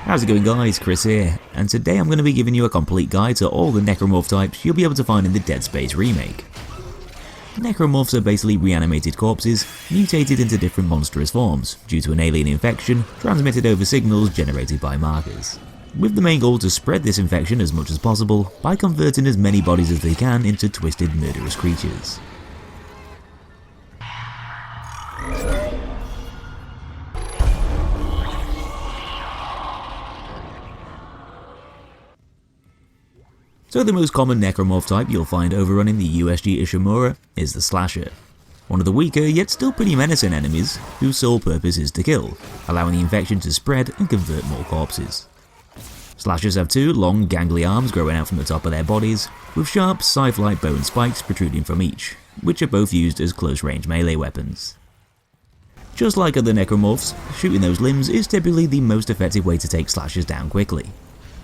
How's it going guys, Chris here, and today I'm going to be giving you a complete guide to all the Necromorph types you'll be able to find in the Dead Space Remake. Necromorphs are basically reanimated corpses, mutated into different monstrous forms, due to an alien infection transmitted over signals generated by markers. With the main goal to spread this infection as much as possible by converting as many bodies as they can into twisted murderous creatures. So the most common Necromorph type you'll find overrunning the USG Ishimura is the Slasher. One of the weaker yet still pretty menacing enemies whose sole purpose is to kill, allowing the infection to spread and convert more corpses. Slashers have two long gangly arms growing out from the top of their bodies, with sharp scythe-like bone spikes protruding from each, which are both used as close-range melee weapons. Just like other Necromorphs, shooting those limbs is typically the most effective way to take Slashers down quickly.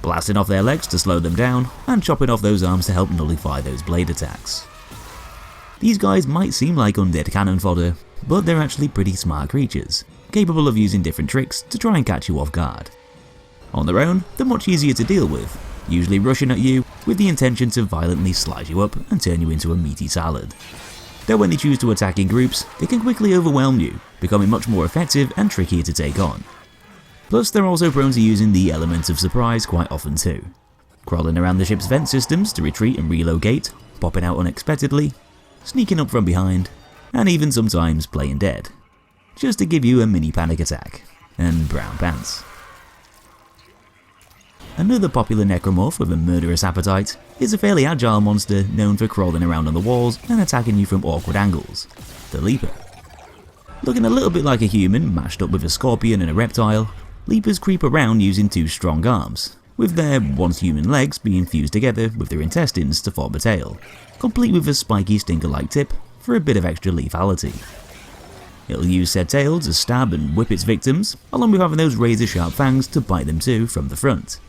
Blasting off their legs to slow them down, and chopping off those arms to help nullify those blade attacks. These guys might seem like undead cannon fodder, but they're actually pretty smart creatures, capable of using different tricks to try and catch you off guard. On their own, they're much easier to deal with, usually rushing at you with the intention to violently slice you up and turn you into a meaty salad. Though when they choose to attack in groups, they can quickly overwhelm you, becoming much more effective and trickier to take on. Plus, they're also prone to using the element of surprise quite often too. Crawling around the ship's vent systems to retreat and relocate, popping out unexpectedly, sneaking up from behind, and even sometimes playing dead. Just to give you a mini panic attack. And brown pants. Another popular Necromorph with a murderous appetite is a fairly agile monster known for crawling around on the walls and attacking you from awkward angles, the Leaper. Looking a little bit like a human mashed up with a scorpion and a reptile, Leapers creep around using two strong arms, with their once human legs being fused together with their intestines to form a tail, complete with a spiky stinker-like tip for a bit of extra lethality. It'll use said tail to stab and whip its victims, along with having those razor-sharp fangs to bite them too from the front.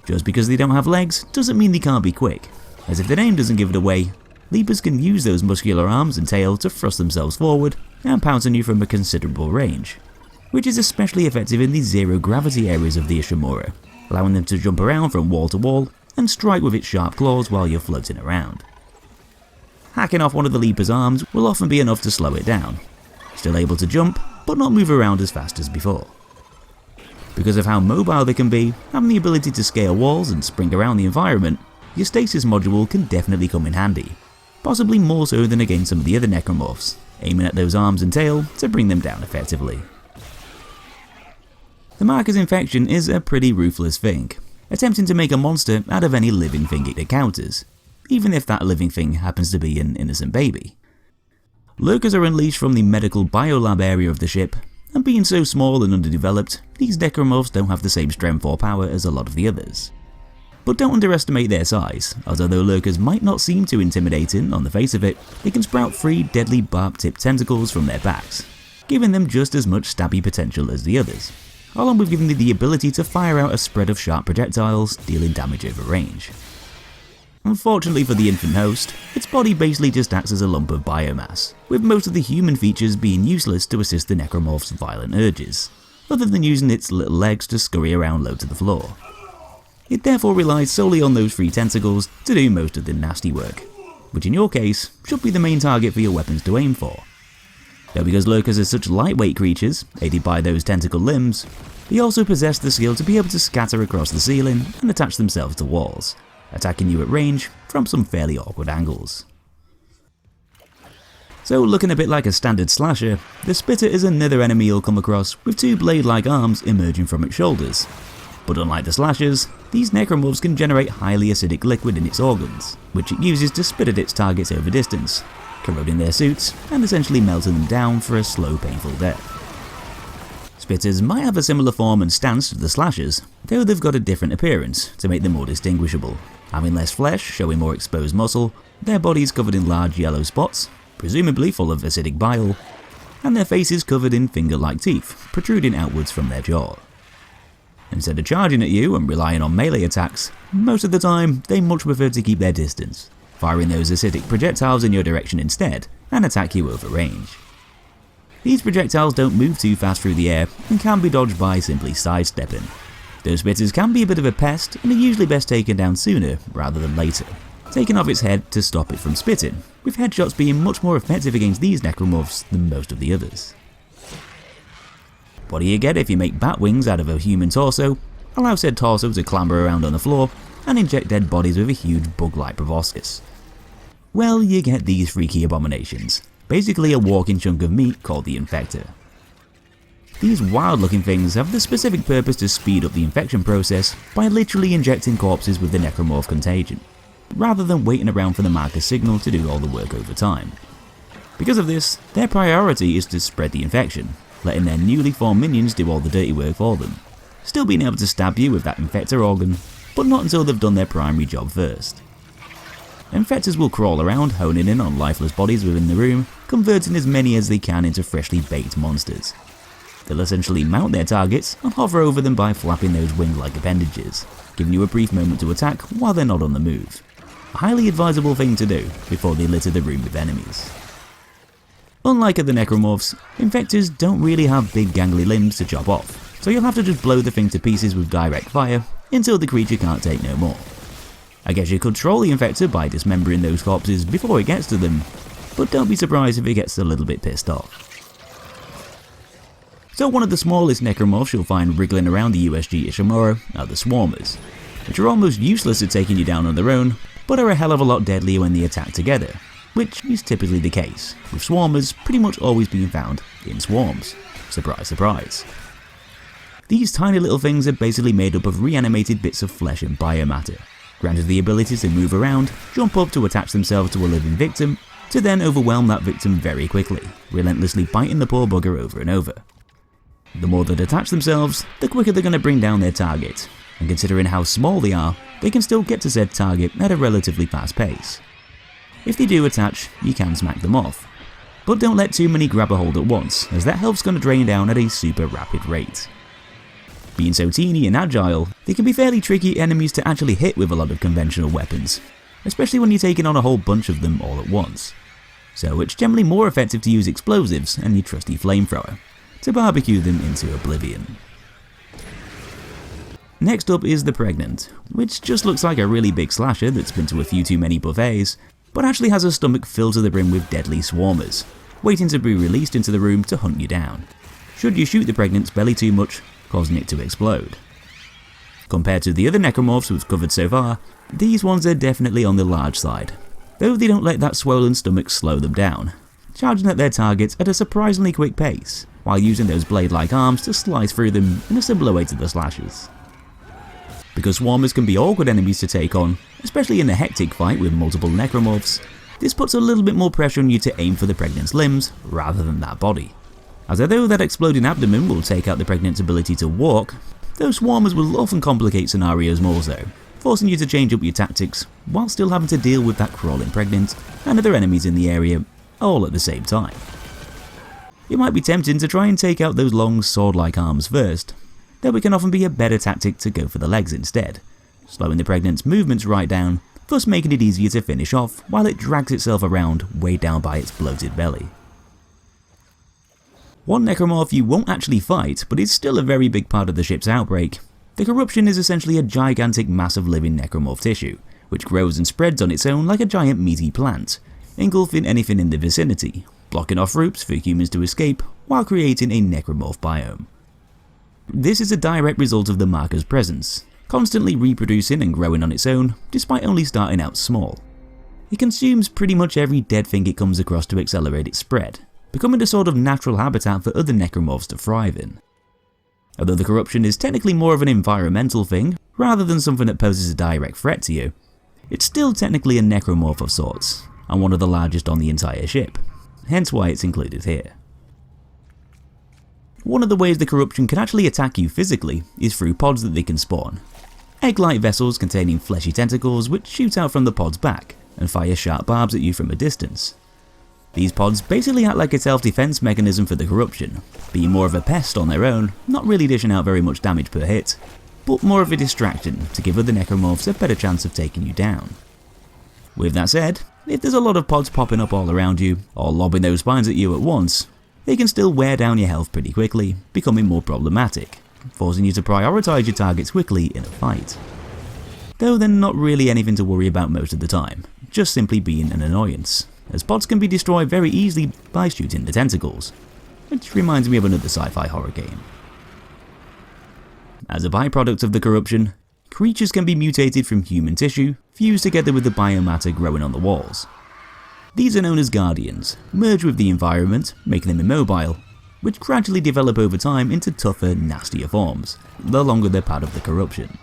Just because they don't have legs doesn't mean they can't be quick, as if the name doesn't give it away, Leapers can use those muscular arms and tail to thrust themselves forward and pounce on you from a considerable range, which is especially effective in the zero-gravity areas of the Ishimura, allowing them to jump around from wall to wall and strike with its sharp claws while you're floating around. Hacking off one of the Leaper's arms will often be enough to slow it down, still able to jump, but not move around as fast as before. Because of how mobile they can be, having the ability to scale walls and spring around the environment, your stasis module can definitely come in handy, possibly more so than against some of the other Necromorphs, aiming at those arms and tail to bring them down effectively. The Marker's infection is a pretty ruthless thing, attempting to make a monster out of any living thing it encounters, even if that living thing happens to be an innocent baby. Lurkers are unleashed from the medical biolab area of the ship, and being so small and underdeveloped, these Necromorphs don't have the same strength or power as a lot of the others. But don't underestimate their size, as although Lurkers might not seem too intimidating on the face of it, they can sprout 3 deadly barb-tipped tentacles from their backs, giving them just as much stabby potential as the others, along with giving them the ability to fire out a spread of sharp projectiles, dealing damage over range. Unfortunately for the infant host, its body basically just acts as a lump of biomass, with most of the human features being useless to assist the Necromorph's violent urges, other than using its little legs to scurry around low to the floor. It therefore relies solely on those 3 tentacles to do most of the nasty work, which in your case should be the main target for your weapons to aim for. Though because Lurkers are such lightweight creatures, aided by those tentacle limbs, they also possess the skill to be able to scatter across the ceiling and attach themselves to walls, attacking you at range from some fairly awkward angles. So looking a bit like a standard slasher, the Spitter is another enemy you'll come across with 2 blade-like arms emerging from its shoulders. But unlike the slashers, these Necromorphs can generate highly acidic liquid in its organs, which it uses to spit at its targets over distance, corroding their suits and essentially melting them down for a slow, painful death. Spitters might have a similar form and stance to the slashers, though they've got a different appearance to make them more distinguishable, having less flesh, showing more exposed muscle, their bodies covered in large yellow spots, presumably full of acidic bile, and their faces covered in finger-like teeth protruding outwards from their jaw. Instead of charging at you and relying on melee attacks, most of the time they much prefer to keep their distance, firing those acidic projectiles in your direction instead, and attack you over range. These projectiles don't move too fast through the air and can be dodged by simply sidestepping, Those spitters can be a bit of a pest and are usually best taken down sooner rather than later, taking off its head to stop it from spitting, with headshots being much more effective against these necromorphs than most of the others. What do you get if you make bat wings out of a human torso, allow said torso to clamber around on the floor, and inject dead bodies with a huge bug-like proboscis? Well, you get these freaky abominations, basically a walking chunk of meat called the Infector. These wild-looking things have the specific purpose to speed up the infection process by literally injecting corpses with the necromorph contagion, rather than waiting around for the marker signal to do all the work over time. Because of this, their priority is to spread the infection, letting their newly formed minions do all the dirty work for them, still being able to stab you with that Infector organ, but not until they've done their primary job first. Infectors will crawl around, honing in on lifeless bodies within the room, converting as many as they can into freshly baked monsters. They'll essentially mount their targets and hover over them by flapping those wing-like appendages, giving you a brief moment to attack while they're not on the move. A highly advisable thing to do before they litter the room with enemies. Unlike other necromorphs, Infectors don't really have big gangly limbs to chop off, so you'll have to just blow the thing to pieces with direct fire until the creature can't take no more. I guess you could troll the Infector by dismembering those corpses before it gets to them, but don't be surprised if it gets a little bit pissed off. So one of the smallest necromorphs you'll find wriggling around the USG Ishimura are the Swarmers, which are almost useless at taking you down on their own, but are a hell of a lot deadlier when they attack together, which is typically the case, with Swarmers pretty much always being found in swarms. Surprise, surprise. These tiny little things are basically made up of reanimated bits of flesh and biomatter, granted the ability to move around, jump up to attach themselves to a living victim, to then overwhelm that victim very quickly, relentlessly biting the poor bugger over and over. The more that attach themselves, the quicker they're going to bring down their target, and considering how small they are, they can still get to said target at a relatively fast pace. If they do attach, you can smack them off, but don't let too many grab a hold at once, as that health's going to drain down at a super rapid rate. Being so teeny and agile, they can be fairly tricky enemies to actually hit with a lot of conventional weapons, especially when you're taking on a whole bunch of them all at once. So it's generally more effective to use explosives and your trusty flamethrower to barbecue them into oblivion. Next up is the Pregnant, which just looks like a really big slasher that's been to a few too many buffets, but actually has a stomach filled to the brim with deadly swarmers, waiting to be released into the room to hunt you down, should you shoot the Pregnant's belly too much, causing it to explode. Compared to the other necromorphs we've covered so far, these ones are definitely on the large side, though they don't let that swollen stomach slow them down, charging at their targets at a surprisingly quick pace, while using those blade-like arms to slice through them in a similar way to the slashers. Because swarmers can be awkward enemies to take on, especially in a hectic fight with multiple necromorphs, this puts a little bit more pressure on you to aim for the Pregnant's limbs rather than that body. As although that exploding abdomen will take out the Pregnant's ability to walk, those swarmers will often complicate scenarios more so, forcing you to change up your tactics while still having to deal with that crawling Pregnant and other enemies in the area all at the same time. It might be tempting to try and take out those long sword-like arms first, though it can often be a better tactic to go for the legs instead, slowing the Pregnant's movements right down, thus making it easier to finish off while it drags itself around weighed down by its bloated belly. One necromorph you won't actually fight, but is still a very big part of the ship's outbreak. The Corruption is essentially a gigantic mass of living necromorph tissue, which grows and spreads on its own like a giant meaty plant, engulfing anything in the vicinity, blocking off routes for humans to escape while creating a necromorph biome. This is a direct result of the marker's presence, constantly reproducing and growing on its own despite only starting out small. It consumes pretty much every dead thing it comes across to accelerate its spread, becoming a sort of natural habitat for other necromorphs to thrive in. Although the Corruption is technically more of an environmental thing, rather than something that poses a direct threat to you, it's still technically a necromorph of sorts, and one of the largest on the entire ship, hence why it's included here. One of the ways the Corruption can actually attack you physically is through pods that they can spawn. Egg-like vessels containing fleshy tentacles which shoot out from the pod's back and fire sharp barbs at you from a distance. These pods basically act like a self-defense mechanism for the Corruption, being more of a pest on their own, not really dishing out very much damage per hit, but more of a distraction to give other necromorphs a better chance of taking you down. With that said, if there's a lot of pods popping up all around you, or lobbing those spines at you at once, they can still wear down your health pretty quickly, becoming more problematic, forcing you to prioritize your targets quickly in a fight. Though they're not really anything to worry about most of the time, just simply being an annoyance, as pods can be destroyed very easily by shooting the tentacles, which reminds me of another sci-fi horror game. As a byproduct of the corruption, creatures can be mutated from human tissue, fused together with the biomatter growing on the walls. These are known as guardians, merge with the environment, making them immobile, which gradually develop over time into tougher, nastier forms, the longer they're part of the corruption.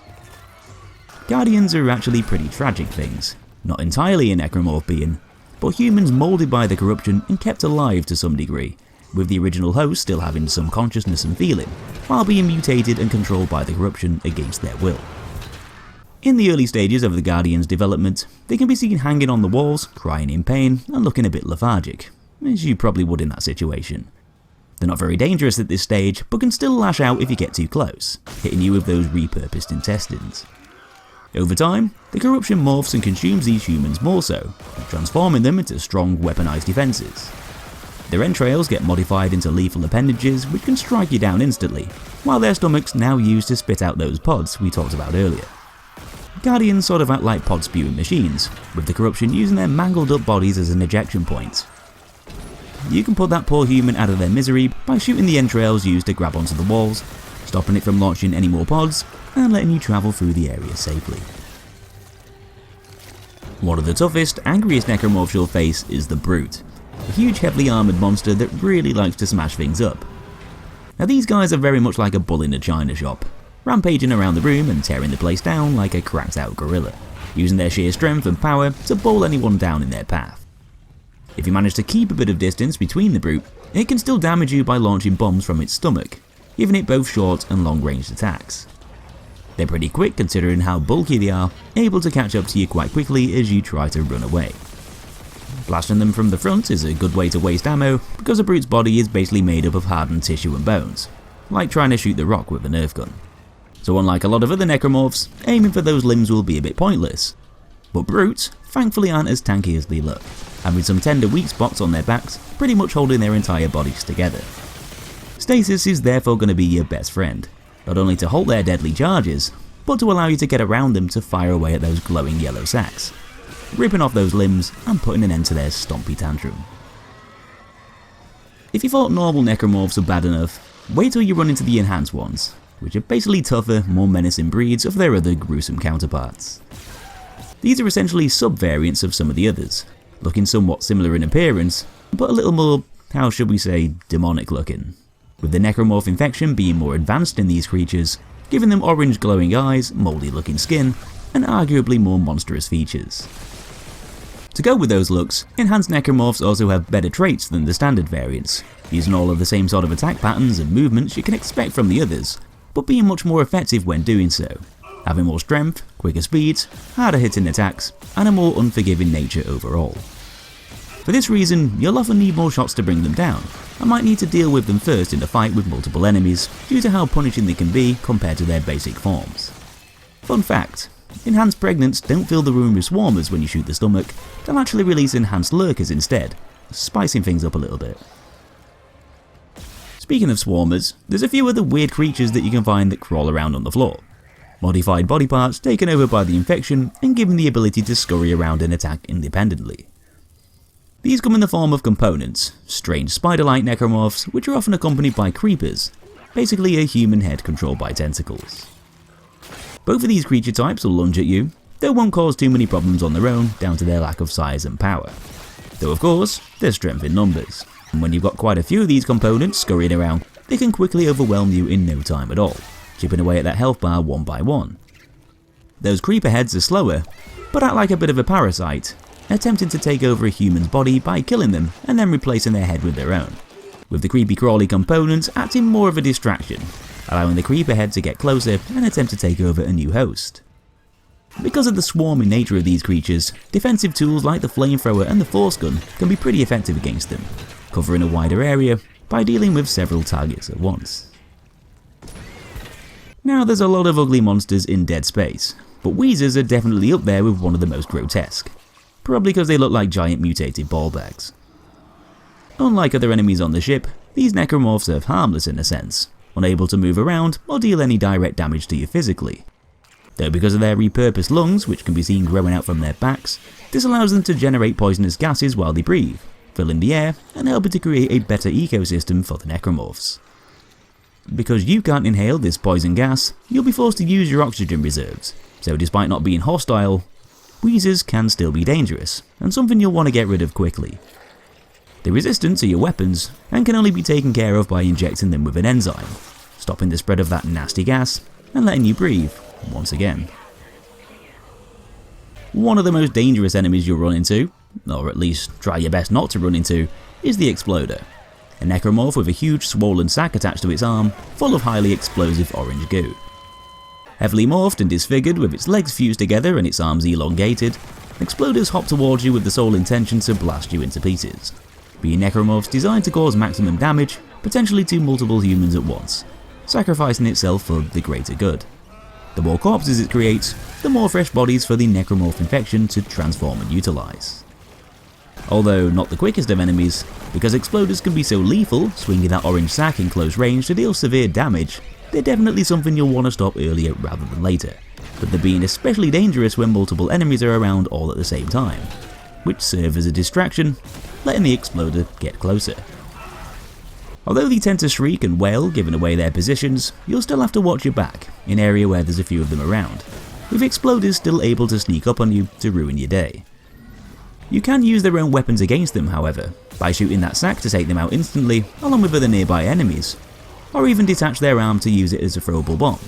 Guardians are actually pretty tragic things, not entirely a necromorph being, but humans moulded by the corruption and kept alive to some degree, with the original host still having some consciousness and feeling, while being mutated and controlled by the corruption against their will. In the early stages of the Guardian's development, they can be seen hanging on the walls, crying in pain, and looking a bit lethargic, as you probably would in that situation. They're not very dangerous at this stage, but can still lash out if you get too close, hitting you with those repurposed intestines. Over time, the corruption morphs and consumes these humans more so, transforming them into strong weaponized defenses. Their entrails get modified into lethal appendages which can strike you down instantly, while their stomachs now used to spit out those pods we talked about earlier. Guardians sort of act like pod-spewing machines, with the corruption using their mangled up bodies as an ejection point. You can put that poor human out of their misery by shooting the entrails used to grab onto the walls, stopping it from launching any more pods, and letting you travel through the area safely. One of the toughest, angriest necromorphs you'll face is the Brute, a huge heavily armoured monster that really likes to smash things up. Now these guys are very much like a bull in a china shop, rampaging around the room and tearing the place down like a cracked out gorilla, using their sheer strength and power to bowl anyone down in their path. If you manage to keep a bit of distance between the Brute, it can still damage you by launching bombs from its stomach, giving it both short and long ranged attacks. They're pretty quick considering how bulky they are, able to catch up to you quite quickly as you try to run away. Blasting them from the front is a good way to waste ammo, because a Brute's body is basically made up of hardened tissue and bones, like trying to shoot the Rock with a Nerf gun. So unlike a lot of other necromorphs, aiming for those limbs will be a bit pointless. But Brutes, thankfully, aren't as tanky as they look, having some tender weak spots on their backs, pretty much holding their entire bodies together. Stasis is therefore going to be your best friend, not only to halt their deadly charges, but to allow you to get around them to fire away at those glowing yellow sacks, ripping off those limbs and putting an end to their stompy tantrum. If you thought normal necromorphs were bad enough, wait till you run into the enhanced ones, which are basically tougher, more menacing breeds of their other gruesome counterparts. These are essentially sub-variants of some of the others, looking somewhat similar in appearance, but a little more, how should we say, demonic looking, with the necromorph infection being more advanced in these creatures, giving them orange glowing eyes, mouldy looking skin, and arguably more monstrous features. To go with those looks, enhanced necromorphs also have better traits than the standard variants, using all of the same sort of attack patterns and movements you can expect from the others, but being much more effective when doing so, having more strength, quicker speeds, harder hitting attacks, and a more unforgiving nature overall. For this reason, you'll often need more shots to bring them down, and might need to deal with them first in a fight with multiple enemies due to how punishing they can be compared to their basic forms. Fun fact, enhanced pregnants don't fill the room with swarmers when you shoot the stomach, they'll actually release enhanced lurkers instead, spicing things up a little bit. Speaking of swarmers, there's a few other weird creatures that you can find that crawl around on the floor. Modified body parts taken over by the infection and given the ability to scurry around and attack independently. These come in the form of components, strange spider-like necromorphs which are often accompanied by creepers, basically a human head controlled by tentacles. Both of these creature types will lunge at you, though won't cause too many problems on their own down to their lack of size and power. Though of course, there's strength in numbers, and when you've got quite a few of these components scurrying around, they can quickly overwhelm you in no time at all, chipping away at that health bar one by one. Those creeper heads are slower, but act like a bit of a parasite, attempting to take over a human's body by killing them and then replacing their head with their own, with the creepy crawly components acting more of a distraction, allowing the creeper head to get closer and attempt to take over a new host. Because of the swarming nature of these creatures, defensive tools like the flamethrower and the force gun can be pretty effective against them, covering a wider area by dealing with several targets at once. Now there's a lot of ugly monsters in Dead Space, but Wheezers are definitely up there with one of the most grotesque, probably because they look like giant mutated ball bags. Unlike other enemies on the ship, these necromorphs are harmless in a sense, unable to move around or deal any direct damage to you physically. Though because of their repurposed lungs, which can be seen growing out from their backs, this allows them to generate poisonous gases while they breathe, filling the air and helping to create a better ecosystem for the Necromorphs. Because you can't inhale this poison gas, you'll be forced to use your oxygen reserves, so despite not being hostile, Wheezers can still be dangerous, and something you'll want to get rid of quickly. They're resistant to your weapons, and can only be taken care of by injecting them with an enzyme, stopping the spread of that nasty gas, and letting you breathe once again. One of the most dangerous enemies you'll run into, or at least try your best not to run into, is the Exploder, a necromorph with a huge swollen sac attached to its arm, full of highly explosive orange goo. Heavily morphed and disfigured with its legs fused together and its arms elongated, Exploders hop towards you with the sole intention to blast you into pieces, being necromorphs designed to cause maximum damage, potentially to multiple humans at once, sacrificing itself for the greater good. The more corpses it creates, the more fresh bodies for the necromorph infection to transform and utilise. Although not the quickest of enemies, because Exploders can be so lethal, swinging that orange sac in close range to deal severe damage, they're definitely something you'll want to stop earlier rather than later, but they're being especially dangerous when multiple enemies are around all at the same time, which serve as a distraction, letting the Exploder get closer. Although they tend to shriek and wail giving away their positions, you'll still have to watch your back, in an area where there's a few of them around, with Exploders still able to sneak up on you to ruin your day. You can use their own weapons against them, however, by shooting that sac to take them out instantly along with other nearby enemies, or even detach their arm to use it as a throwable bomb,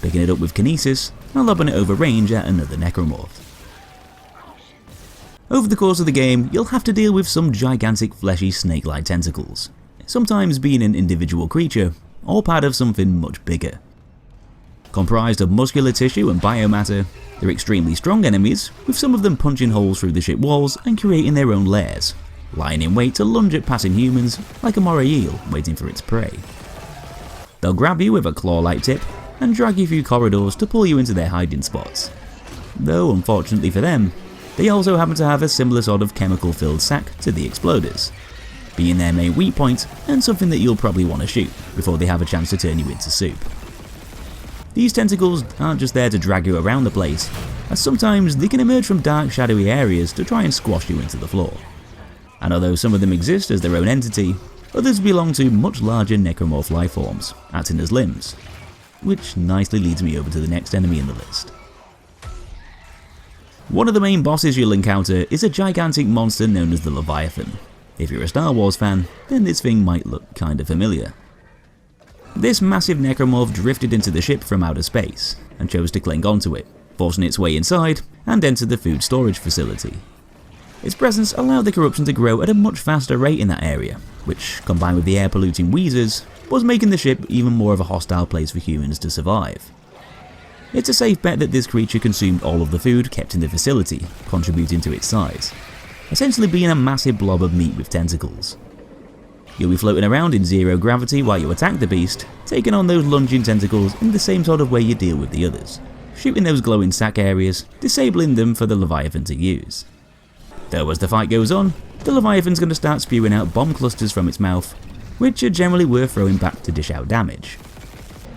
picking it up with kinesis and lobbing it over range at another necromorph. Over the course of the game, you'll have to deal with some gigantic fleshy snake-like tentacles, sometimes being an individual creature, or part of something much bigger. Comprised of muscular tissue and biomatter, they're extremely strong enemies, with some of them punching holes through the ship walls and creating their own lairs, lying in wait to lunge at passing humans like a moray eel waiting for its prey. They'll grab you with a claw-like tip and drag you through corridors to pull you into their hiding spots. Though, unfortunately for them, they also happen to have a similar sort of chemical-filled sac to the Exploders, being their main weak point and something that you'll probably want to shoot before they have a chance to turn you into soup. These tentacles aren't just there to drag you around the place, as sometimes they can emerge from dark shadowy areas to try and squash you into the floor. And although some of them exist as their own entity, others belong to much larger necromorph lifeforms, acting as limbs, which nicely leads me over to the next enemy in the list. One of the main bosses you'll encounter is a gigantic monster known as the Leviathan. If you're a Star Wars fan, then this thing might look kinda familiar. This massive necromorph drifted into the ship from outer space, and chose to cling onto it, forcing its way inside and enter the food storage facility. Its presence allowed the corruption to grow at a much faster rate in that area, which, combined with the air polluting Wheezers, was making the ship even more of a hostile place for humans to survive. It's a safe bet that this creature consumed all of the food kept in the facility, contributing to its size, essentially being a massive blob of meat with tentacles. You'll be floating around in zero gravity while you attack the beast, taking on those lunging tentacles in the same sort of way you deal with the others, shooting those glowing sac areas, disabling them for the Leviathan to use. Though as the fight goes on, the Leviathan's going to start spewing out bomb clusters from its mouth, which are generally worth throwing back to dish out damage.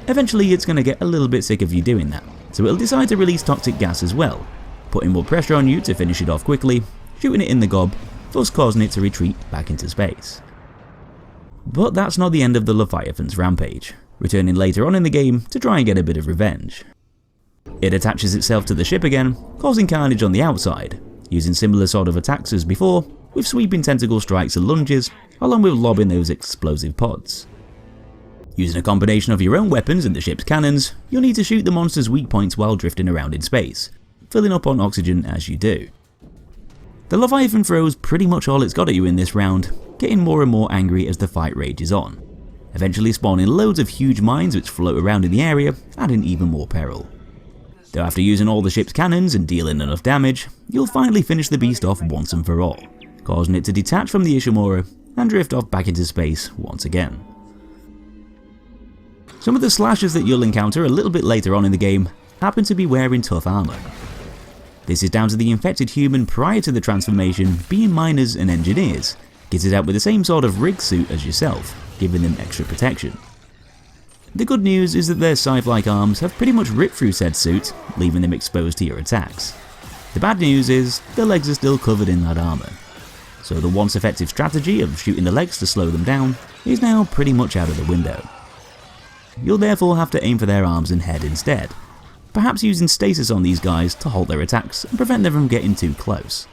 Eventually it's going to get a little bit sick of you doing that, so it'll decide to release toxic gas as well, putting more pressure on you to finish it off quickly, shooting it in the gob, thus causing it to retreat back into space. But that's not the end of the Leviathan's rampage, returning later on in the game to try and get a bit of revenge. It attaches itself to the ship again, causing carnage on the outside, using similar sort of attacks as before, with sweeping tentacle strikes and lunges, along with lobbing those explosive pods. Using a combination of your own weapons and the ship's cannons, you'll need to shoot the monster's weak points while drifting around in space, filling up on oxygen as you do. The Leviathan throws pretty much all it's got at you in this round, getting more and more angry as the fight rages on, eventually spawning loads of huge mines which float around in the area, adding even more peril. Though after using all the ship's cannons and dealing enough damage, you'll finally finish the beast off once and for all, causing it to detach from the Ishimura and drift off back into space once again. Some of the slashers that you'll encounter a little bit later on in the game happen to be wearing tough armour. This is down to the infected human prior to the transformation being miners and engineers, kitted out with the same sort of rig suit as yourself, giving them extra protection. The good news is that their scythe-like arms have pretty much ripped through said suit, leaving them exposed to your attacks. The bad news is, their legs are still covered in that armour. So the once effective strategy of shooting the legs to slow them down is now pretty much out of the window. You'll therefore have to aim for their arms and head instead, perhaps using stasis on these guys to halt their attacks and prevent them from getting too close.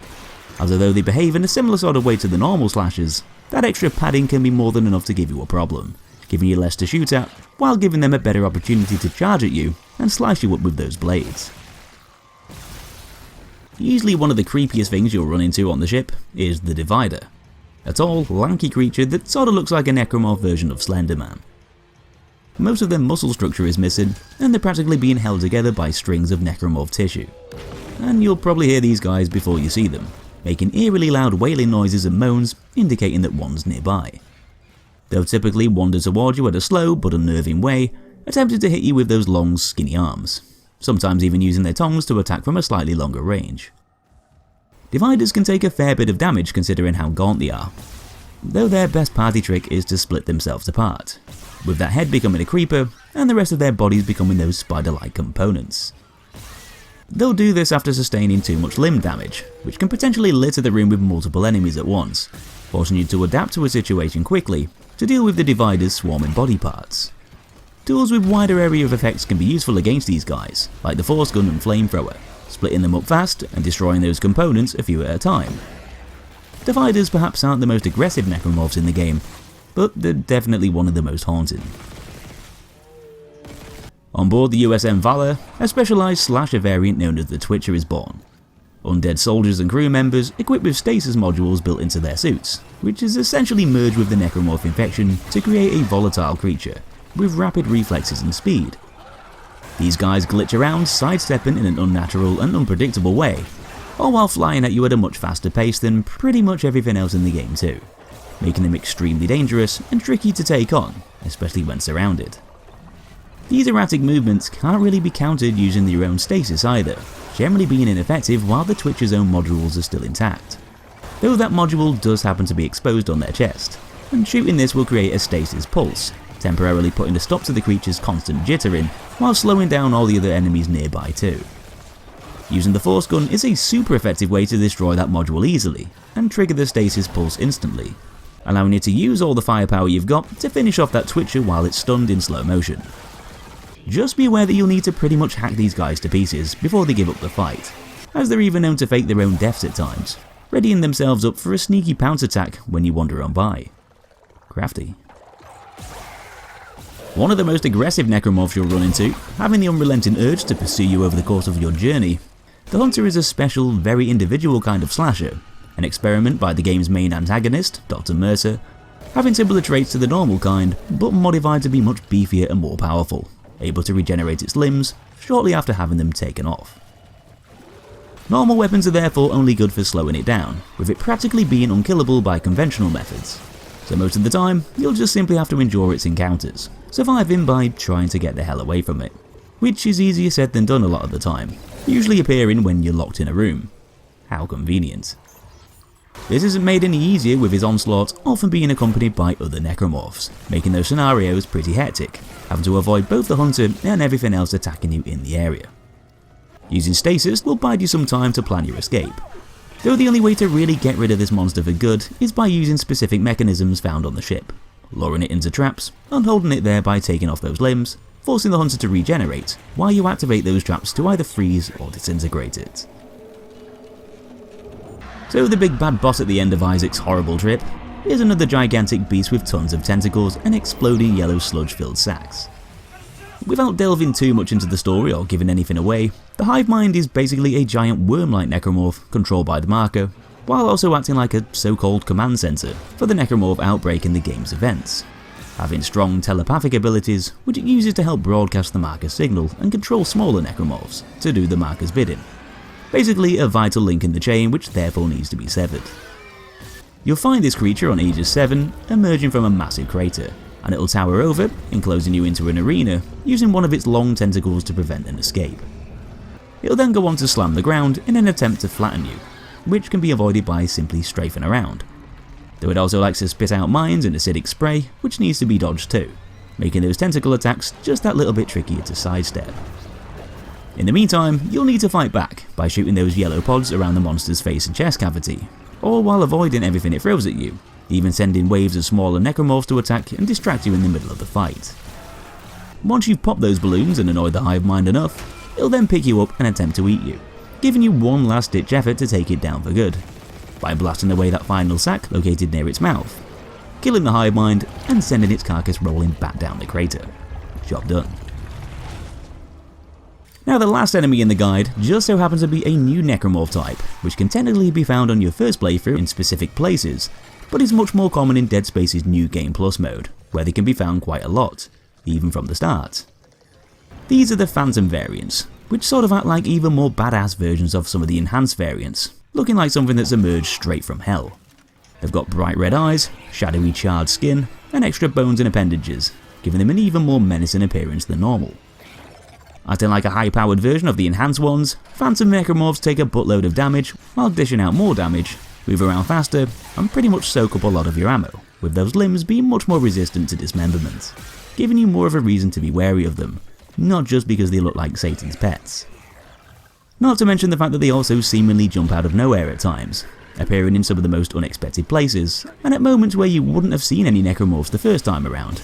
As although they behave in a similar sort of way to the normal slashers, that extra padding can be more than enough to give you a problem, giving you less to shoot at, while giving them a better opportunity to charge at you and slice you up with those blades. Usually one of the creepiest things you'll run into on the ship is the Divider, a tall, lanky creature that sorta looks like a Necromorph version of Slender Man. Most of their muscle structure is missing, and they're practically being held together by strings of Necromorph tissue. And you'll probably hear these guys before you see them, making eerily loud wailing noises and moans, indicating that one's nearby. They'll typically wander toward you at a slow but unnerving way, attempting to hit you with those long, skinny arms, sometimes even using their tongues to attack from a slightly longer range. Dividers can take a fair bit of damage considering how gaunt they are, though their best party trick is to split themselves apart, with that head becoming a creeper and the rest of their bodies becoming those spider-like components. They'll do this after sustaining too much limb damage, which can potentially litter the room with multiple enemies at once, forcing you to adapt to a situation quickly to deal with the Divider's swarming body parts. Tools with wider area of effects can be useful against these guys, like the Force Gun and Flamethrower, splitting them up fast and destroying those components a few at a time. Dividers perhaps aren't the most aggressive Necromorphs in the game, but they're definitely one of the most haunting. On board the USM Valor, a specialised slasher variant known as the Twitcher is born. Undead soldiers and crew members equipped with stasis modules built into their suits, which is essentially merged with the Necromorph infection to create a volatile creature, with rapid reflexes and speed. These guys glitch around, sidestepping in an unnatural and unpredictable way, all while flying at you at a much faster pace than pretty much everything else in the game too, making them extremely dangerous and tricky to take on, especially when surrounded. These erratic movements can't really be countered using your own stasis either, generally being ineffective while the Twitcher's own modules are still intact, though that module does happen to be exposed on their chest, and shooting this will create a stasis pulse, temporarily putting a stop to the creature's constant jittering, while slowing down all the other enemies nearby too. Using the Force Gun is a super effective way to destroy that module easily, and trigger the stasis pulse instantly, allowing you to use all the firepower you've got to finish off that Twitcher while it's stunned in slow motion. Just be aware that you'll need to pretty much hack these guys to pieces before they give up the fight, as they're even known to fake their own deaths at times, readying themselves up for a sneaky pounce attack when you wander on by. Crafty. One of the most aggressive Necromorphs you'll run into, having the unrelenting urge to pursue you over the course of your journey, the Hunter is a special, very individual kind of slasher, an experiment by the game's main antagonist, Dr. Mercer, having similar traits to the normal kind, but modified to be much beefier and more powerful, able to regenerate its limbs shortly after having them taken off. Normal weapons are therefore only good for slowing it down, with it practically being unkillable by conventional methods, so most of the time you'll just simply have to endure its encounters, surviving by trying to get the hell away from it, which is easier said than done a lot of the time, usually appearing when you're locked in a room. How convenient. This isn't made any easier with his onslaught often being accompanied by other Necromorphs, making those scenarios pretty hectic, having to avoid both the Hunter and everything else attacking you in the area. Using stasis will bide you some time to plan your escape, though the only way to really get rid of this monster for good is by using specific mechanisms found on the ship, luring it into traps and holding it there by taking off those limbs, forcing the Hunter to regenerate, while you activate those traps to either freeze or disintegrate it. So the big bad boss at the end of Isaac's horrible trip is another gigantic beast with tons of tentacles and exploding yellow sludge-filled sacks. Without delving too much into the story or giving anything away, the Hive Mind is basically a giant worm-like Necromorph controlled by the Marker, while also acting like a so-called command center for the Necromorph outbreak in the game's events, having strong telepathic abilities which it uses to help broadcast the Marker's signal and control smaller Necromorphs to do the Marker's bidding. Basically a vital link in the chain which therefore needs to be severed. You'll find this creature on Aegis 7 emerging from a massive crater, and it'll tower over, enclosing you into an arena using one of its long tentacles to prevent an escape. It'll then go on to slam the ground in an attempt to flatten you, which can be avoided by simply strafing around, though it also likes to spit out mines and acidic spray which needs to be dodged too, making those tentacle attacks just that little bit trickier to sidestep. In the meantime, you'll need to fight back by shooting those yellow pods around the monster's face and chest cavity, all while avoiding everything it throws at you, even sending waves of smaller necromorphs to attack and distract you in the middle of the fight. Once you've popped those balloons and annoyed the Hive Mind enough, it'll then pick you up and attempt to eat you, giving you one last ditch effort to take it down for good, by blasting away that final sac located near its mouth, killing the Hive Mind and sending its carcass rolling back down the crater. Job done. Now the last enemy in the guide just so happens to be a new Necromorph type, which can technically be found on your first playthrough in specific places, but is much more common in Dead Space's New Game Plus mode, where they can be found quite a lot, even from the start. These are the Phantom variants, which sort of act like even more badass versions of some of the enhanced variants, looking like something that's emerged straight from hell. They've got bright red eyes, shadowy charred skin, and extra bones and appendages, giving them an even more menacing appearance than normal. Acting like a high-powered version of the enhanced ones, Phantom Necromorphs take a buttload of damage while dishing out more damage, move around faster, and pretty much soak up a lot of your ammo, with those limbs being much more resistant to dismemberment, giving you more of a reason to be wary of them, not just because they look like Satan's pets. Not to mention the fact that they also seemingly jump out of nowhere at times, appearing in some of the most unexpected places, and at moments where you wouldn't have seen any Necromorphs the first time around,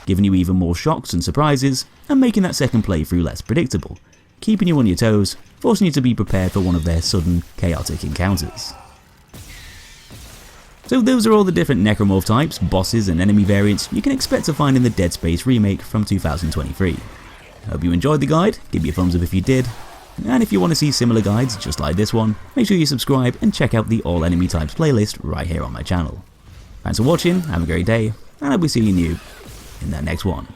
giving you even more shocks and surprises, and making that second playthrough less predictable, keeping you on your toes, forcing you to be prepared for one of their sudden, chaotic encounters. So those are all the different Necromorph types, bosses and enemy variants you can expect to find in the Dead Space Remake from 2023. Hope you enjoyed the guide, give me a thumbs up if you did, and if you want to see similar guides just like this one, make sure you subscribe and check out the All Enemy Types playlist right here on my channel. Thanks for watching, have a great day, and I'll be seeing you in that next one.